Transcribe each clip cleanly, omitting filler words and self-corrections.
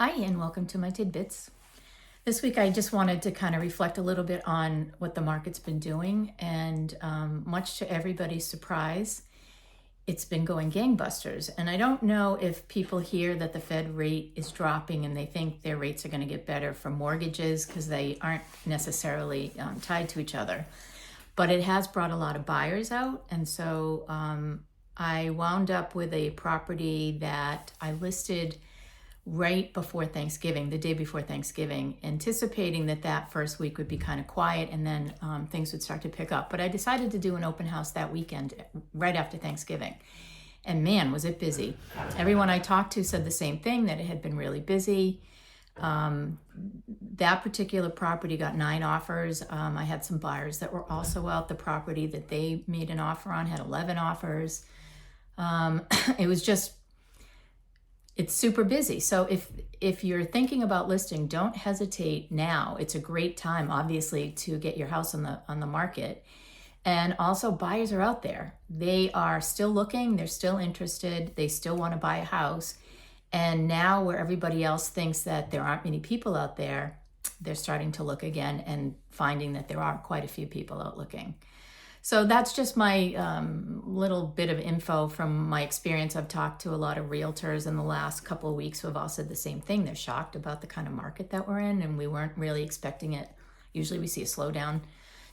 Hi, and welcome to my Tidbits. This week, I just wanted to kind of reflect a little bit on what the market's been doing, and much to everybody's surprise, it's been going gangbusters. And I don't know if people hear that the Fed rate is dropping and they think their rates are going to get better for mortgages because they aren't necessarily tied to each other. But it has brought a lot of buyers out, and so I wound up with a property that I listed right before Thanksgiving, the day before Thanksgiving, anticipating that that first week would be kind of quiet and then things would start to pick up. But I decided to do an open house that weekend, right after Thanksgiving. And man, was it busy. Everyone I talked to said the same thing, that it had been really busy. That particular property got 9 offers. I had some buyers that were also out. The property that they made an offer on had 11 offers. It was just, it's super busy. So if you're thinking about listing, don't hesitate now. It's a great time, obviously, to get your house on the market. And also, buyers are out there. They are still looking. They're still interested. They still want to buy a house. And now, where everybody else thinks that there aren't many people out there, they're starting to look again and finding that there are quite a few people out looking. So that's just my little bit of info from my experience. I've talked to a lot of realtors in the last couple of weeks who have all said the same thing. They're shocked about the kind of market that we're in, and we weren't really expecting it. Usually we see a slowdown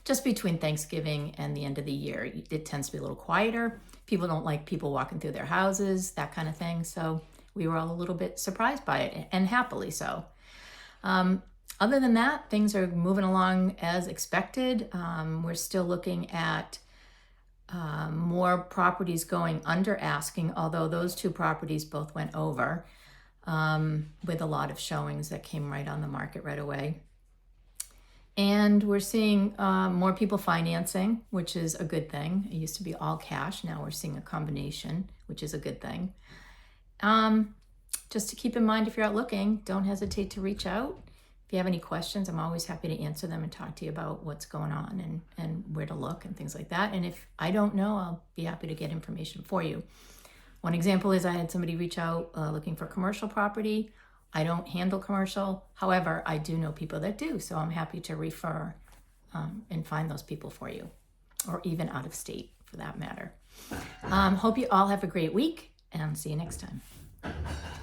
just between Thanksgiving and the end of the year. It tends to be a little quieter. People don't like people walking through their houses, that kind of thing. So we were all a little bit surprised by it, and happily so. Other than that, things are moving along as expected. We're still looking at more properties going under asking, although those 2 properties both went over with a lot of showings that came right on the market right away. And we're seeing more people financing, which is a good thing. It used to be all cash. Now we're seeing a combination, which is a good thing. Just to keep in mind, if you're out looking, don't hesitate to reach out. If you have any questions, I'm always happy to answer them and talk to you about what's going on and where to look and things like that. And if I don't know, I'll be happy to get information for you. One example is I had somebody reach out looking for commercial property. I don't handle commercial. However, I do know people that do. So I'm happy to refer and find those people for you, or even out of state for that matter. Hope you all have a great week, and see you next time.